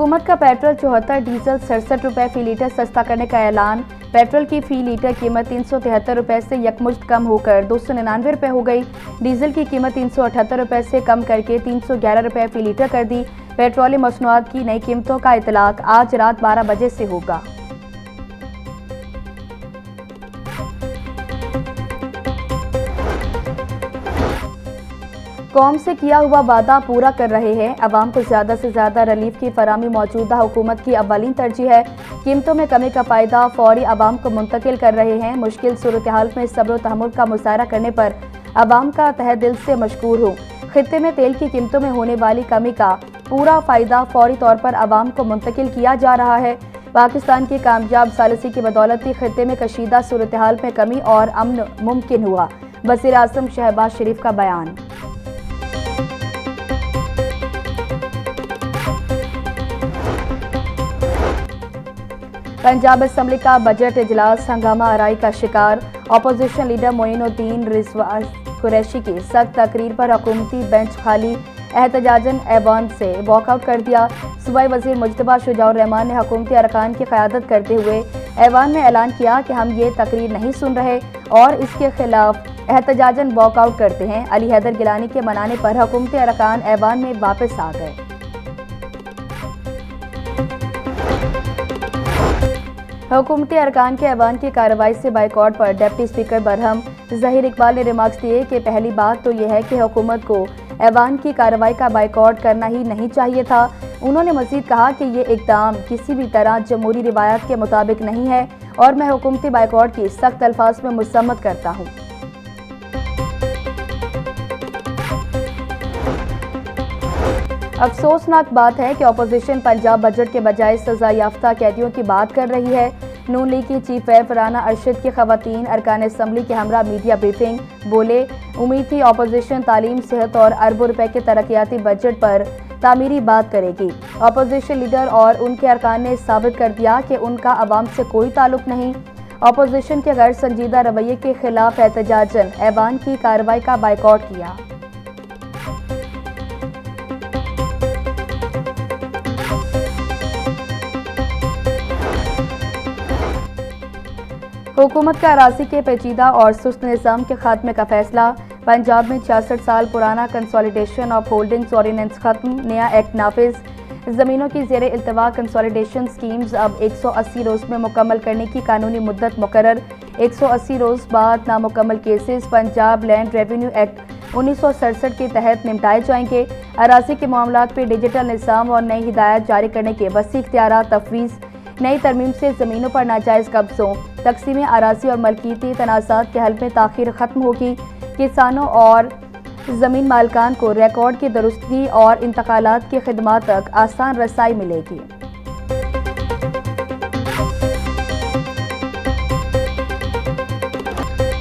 हुकूमत का petrol 74, diesel 67 रुपये फी लीटर सस्ता करने का ऐलान। पेट्रोल की फी लीटर कीमत 373 रुपये से यकमुश्त कम होकर 299 रुपये हो गई। डीजल की कीमत 378 रुपये से कम करके 311 रुपये फी लीटर कर दी। पेट्रोलियम मसनूआत की नई कीमतों का इतलाक आज रात 12 बजे से होगा। कौम से किया हुआ वादा पूरा कर रहे हैं। अवाम को ज़्यादा से ज़्यादा रिलीफ की फराहमी मौजूदा हुकूमत की अव्वलीन तरजीह है। कीमतों में कमी का फ़ायदा फौरी अवाम को मुंतकिल कर रहे हैं। मुश्किल सूरत हाल में सब्र व तहम्मुल का मुज़ाहरा करने पर अवाम का तहे दिल से मशकूर हूँ। खित्ते में तेल की कीमतों में होने वाली कमी का पूरा फ़ायदा फौरी तौर पर अवाम को मुंतकिल किया जा रहा है। पाकिस्तान की कामयाब सालिसी की बदौलत ही खित्ते में कशीदा सूरत हाल में कमी और अमन मुमकिन हुआ। वज़ीर आज़म शहबाज शरीफ का बयान। पंजाब असम्बली का बजट इजलास हंगामा आराई का शिकार। अपोजिशन लीडर मोइनुद्दीन रिजवान कुरैशी की सख्त तकरीर पर हुकूमती बेंच खाली। एहतजाजन ऐवान से वॉकआउट कर दिया। सूबाई वजीर मुजतबा शुजाउर रहमान ने हुकूमती अरकान की क़यादत करते हुए ऐवान में ऐलान किया कि हम ये तकरीर नहीं सुन रहे और इसके खिलाफ एहतजाजन वॉकआउट करते हैं। अली हैदर गिलानी के मनाने पर हुकूमती अरकान ऐवान में वापस आ गए। हुकूमती अरकान के ऐवान की कार्रवाई से बाइकॉट पर डिप्टी स्पीकर बरहम ज़हीर इकबाल ने रिमार्क्स दिए कि पहली बात तो यह है कि हुकूमत को ऐवान की कार्रवाई का बाइकॉट करना ही नहीं चाहिए था। उन्होंने मज़ीद कहा कि ये इक़दाम किसी भी तरह जमहूरी रिवायत के मुताबिक नहीं है और मैं हुकूमती बाइकॉट की सख्त अल्फाज में मुसम्मत करता हूँ। अफसोसनाक बात है कि अपोजिशन पंजाब बजट के बजाय सजा याफ्ता कैदियों की बात कर रही है। नून लीग की चीफ व्हिप राना अरशद की खवातीन अरकान असम्बली के हमरा मीडिया ब्रीफिंग बोले, उम्मीद थी अपोजिशन तालीम, सेहत और अरबों रुपए के तरक्याती बजट पर तामीरी बात करेगी। अपोजिशन लीडर और उनके अरकान ने साबित कर दिया कि उनका अवाम से कोई ताल्लुक नहीं। अपोजिशन के गैर संजीदा रवैये के खिलाफ एहतजाजन ऐवान की कार्रवाई का बाइकॉट किया। हुकूमत का अराजी के पेचीदा और सुस्त निज़ाम के खात्मे का फैसला। पंजाब में 66 साल पुराना कंसोलिडेशन ऑफ होल्डिंग्स ऑर्डिनेंस खत्म, नया एक्ट नाफिज। ज़मीनों की ज़ेरे इल्तवा कंसोलिडेशन स्कीम्स अब 180 रोज़ में मुकम्मल करने की कानूनी मुद्दत मुकर्रर। 180 रोज़ बाद नामुकम्मल cases Punjab land revenue act 1967 के तहत निपटाए जाएंगे। अराजी के मामलात पर डिजिटल निज़ाम और नई हिदायत जारी करने के वसी इख्तियारात तफवीज़। नई तरमीम से ज़मीनों पर नाजायज़ कब्ज़ों, तकसीम अराजी और मलकीती तनाज़ात के हल में ताख़ीर ख़त्म होगी। किसानों और ज़मीन मालिकान को रिकॉर्ड की दुरुस्ती और इंतकालात की खिदमात तक आसान रसाई मिलेगी।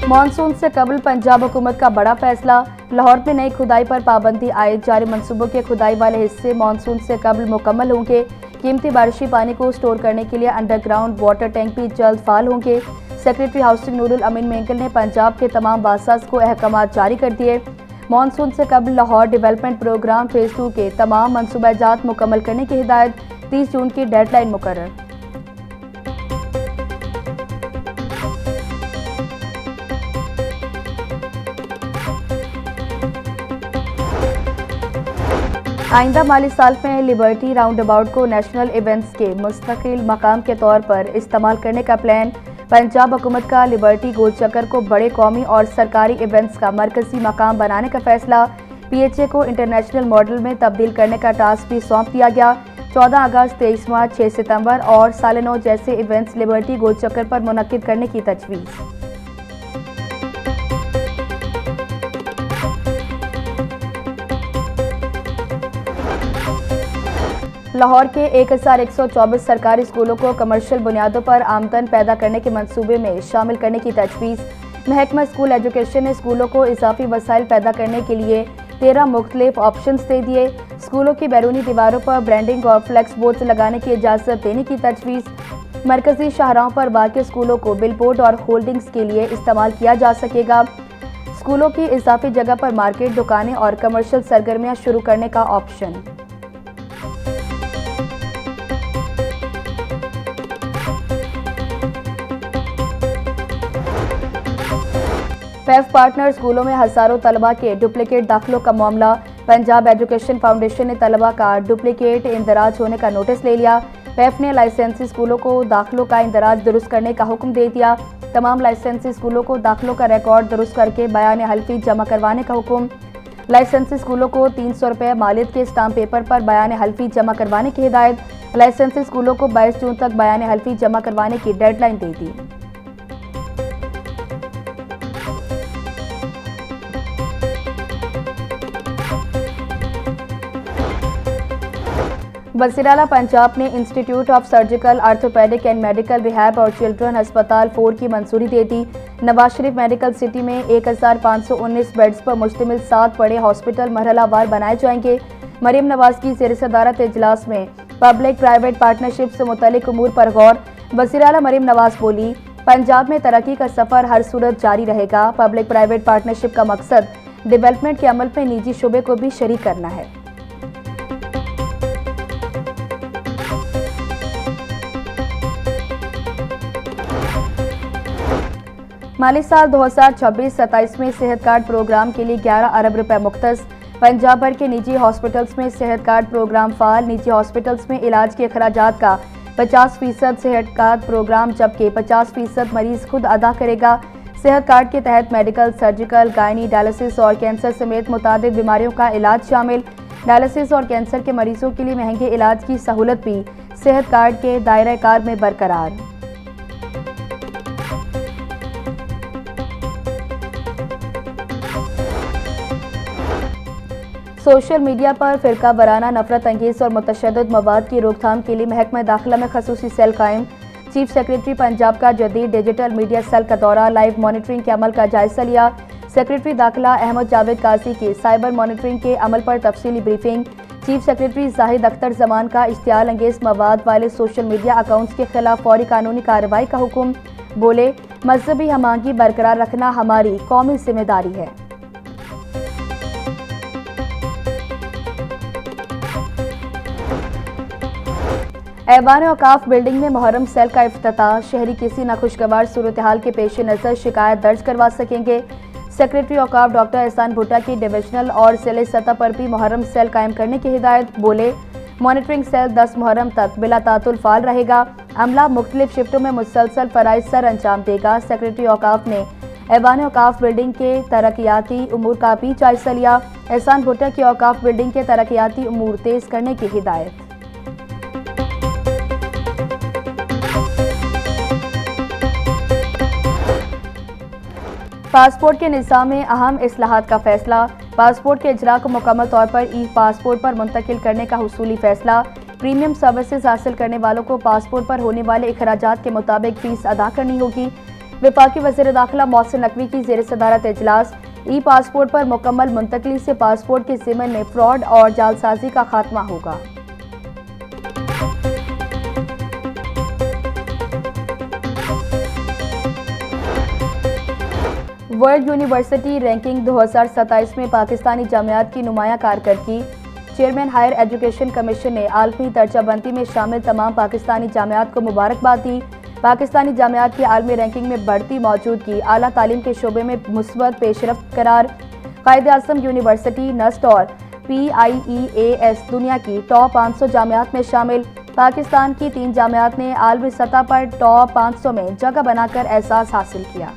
मानसून से कबल पंजाब हुकूमत का बड़ा फैसला। लाहौर में नई खुदाई पर पाबंदी आए। जारी मनसूबों के खुदाई वाले हिस्से मानसून से कबल मुकम्मल होंगे। कीमती बारिशी पानी को स्टोर करने के लिए अंडरग्राउंड वाटर टैंक भी जल्द फाल होंगे। सेक्रेटरी हाउसिंग नूरुल अमीन मेंकल ने पंजाब के तमाम बादशाह को अहकामात जारी कर दिए। मानसून से कबल लाहौर डेवलपमेंट प्रोग्राम फेज़ 2 के तमाम मनसूबाजात मुकम्मल करने की हिदायत। 30 जून की डेडलाइन मुकर्रर। आइंदा माली साल में लिबर्टी राउंड अबाउट को नेशनल इवेंट्स के मुस्तकिल मकाम के तौर पर इस्तेमाल करने का प्लान। पंजाब हुकूमत का लिबर्टी गोल चक्कर को बड़े कौमी और सरकारी इवेंट्स का मरकजी मकाम बनाने का फैसला। PHA को इंटरनेशनल मॉडल में तब्दील करने का टास्क भी सौंप दिया गया। 14 अगस्त, 23 मार्च, 6 सितंबर और साल नौ जैसे इवेंट्स लिबर्टी गोल चक्कर पर मुनक्किद करने की तजवीज़। लाहौर के 1124 सरकारी स्कूलों को कमर्शियल बुनियादों पर आमदन पैदा करने के मंसूबे में शामिल करने की तजवीज़। महकमा स्कूल एजुकेशन ने स्कूलों को इजाफी वसाइल पैदा करने के लिए 13 मुख्तलिफ ऑप्शंस दे दिए। स्कूलों की बैरूनी दीवारों पर ब्रांडिंग और फ्लैक्स बोर्ड्स लगाने की इजाज़त देने की तजवीज़। मरकजी शाहराहों पर वाक़ई स्कूलों को बिलबोर्ड और होल्डिंग्स के लिए इस्तेमाल किया जा सकेगा। स्कूलों की इजाफी जगह पर मार्केट, दुकानें और कमर्शियल सरगर्मियाँ शुरू करने का ऑप्शन। पैफ पार्टनर स्कूलों में हजारों तलबा के डुप्लीकेट दाखिलों का मामला। पंजाब एजुकेशन फाउंडेशन ने तलबा का डुप्लीकेट इंदराज होने का नोटिस ले लिया। पैफ ने लाइसेंसी स्कूलों को दाखिलों का इंदराज दुरुस्त करने का हुक्म दे दिया। तमाम लाइसेंसी स्कूलों को दाखिलों का रिकॉर्ड दुरुस्त करके बयान हल्फी जमा करवाने का हुक्म। लाइसेंसी स्कूलों को 300 रुपये मालियत के स्टाम्प पेपर पर बयान हल्फी जमा करवाने की हिदायत। लाइसेंसी स्कूलों को 22 जून तक बयान हल्फी जमा करवाने की डेडलाइन दे दी। वज़ीर-ए-आला पंजाब ने institute of surgical orthopaedic and medical rehab और चिल्ड्रन अस्पताल 4 की मंजूरी दे दी। नवाज शरीफ मेडिकल सिटी में 1519 बेड्स पर मुश्तमिल 7 बड़े हॉस्पिटल मरहलावार बनाए जाएंगे। मरीम नवाज की ज़ेर-ए-सदारत इजलास में पब्लिक प्राइवेट पार्टनरशिप से मुतल्लिक उमूर पर गौर। वज़ीर-ए-आला मरीम नवाज बोली, पंजाब में तरक्की का सफ़र हर सूरत जारी रहेगा। पब्लिक प्राइवेट पार्टनरशिप का मकसद डेवलपमेंट के अमल में निजी शोबे को भी शरीक करना है। माली साल 2026-27 में सेहत कार्ड प्रोग्राम के लिए 11 अरब रुपए मुख्तस। पंजाब भर के निजी हॉस्पिटल्स में सेहत कार्ड प्रोग्राम फाल। निजी हॉस्पिटल्स में इलाज के अखराजात का 50% सेहत कार्ड प्रोग्राम, जबकि 50% मरीज खुद अदा करेगा। सेहत कार्ड के तहत मेडिकल, सर्जिकल, गायनी, डायलिसिस और कैंसर समेत मुतादिद बीमारियों का इलाज शामिल। डायलिसिस और कैंसर के मरीजों के लिए महंगे इलाज की सहूलत भी सेहत कार्ड के दायरा कार में बरकरार। सोशल मीडिया पर फिरका वाराना, नफरत अंगेज और मुतशद्दिद मवाद की रोकथाम के लिए महकमा दाखिला में खसूसी सेल कायम। चीफ सेक्रेटरी पंजाब का जदीद डिजिटल मीडिया सेल का दौरा, लाइव मॉनिटरिंग के अमल का जायजा लिया। सेक्रेटरी दाखिला अहमद जावेद काजी की साइबर मॉनिटरिंग के अमल पर तफसीली briefing. Chief secretary Zahid Akhtar Zaman का इश्तियाल अंगेज मवाद वाले सोशल मीडिया अकाउंट्स के खिलाफ फौरी कानूनी कार्रवाई का हुक्म। बोले, मजहबी हमांगी बरकरार रखना हमारी कौमी जिम्मेदारी है। ऐवान औकाफ बिल्डिंग में मुहर्रम सेल का इफ्तिताह। शहरी किसी नाखुशगवार सूरत हाल के पेश नज़र शिकायत दर्ज करवा सकेंगे। सेक्रेटरी औकाफ डॉक्टर एहसान भुट्टा की डिविजनल और जिले सतह पर भी मुहर्रम सेल कायम करने की हिदायत। बोले, मॉनिटरिंग सेल 10 मुहर्रम तक बिला तातुल फाल रहेगा। अमला मुख्तलिफ शिफ्टों में मुसलसल फराइज सर अंजाम देगा। सेक्रेटरी औकाफ ने ऐवान औकाफ बिल्डिंग के तरक्याती उमूर का भी जायजा लिया। एहसान भुट्टा की औकाफ बिल्डिंग के तरक्याती उमूर तेज करने की हिदायत। पासपोर्ट के निज़ाम में अहम इस्लाहात का फैसला। पासपोर्ट के इजरा को मुकम्मल तौर पर ई पासपोर्ट पर मुंतकिल करने का हुसूली फैसला। प्रीमियम सर्विसेज हासिल करने वालों को पासपोर्ट पर होने वाले अखराजात के मुताबिक फीस अदा करनी होगी। वफाकी वज़ीर दाखिला मोहसिन नकवी की ज़ेर सदारत इजलास। ई पासपोर्ट पर मुकम्मल मुंतकली से पासपोर्ट के ज़िमन में फ्रॉड और जालसाजी का खात्मा होगा। वर्ल्ड यूनिवर्सिटी रैंकिंग 2027 में पाकिस्तानी जामियात की नुमाया कारकर्दगी। चेयरमैन हायर एजुकेशन कमीशन ने आलमी दर्जाबंदी में शामिल तमाम पाकिस्तानी जामियात को मुबारकबाद दी। पाकिस्तानी जामियात की आलमी रैंकिंग में बढ़ती मौजूदगी आला तालीम के शोबे में मुस्बत पेशरफ्त करार। कायद-ए-आज़म यूनिवर्सिटी, नस्ट और PIEAS दुनिया की टॉप 500 जामियात में शामिल। पाकिस्तान की 3 जामियात ने आलमी सतह पर टॉप 500 में जगह बनाकर एजाज़ हासिल किया।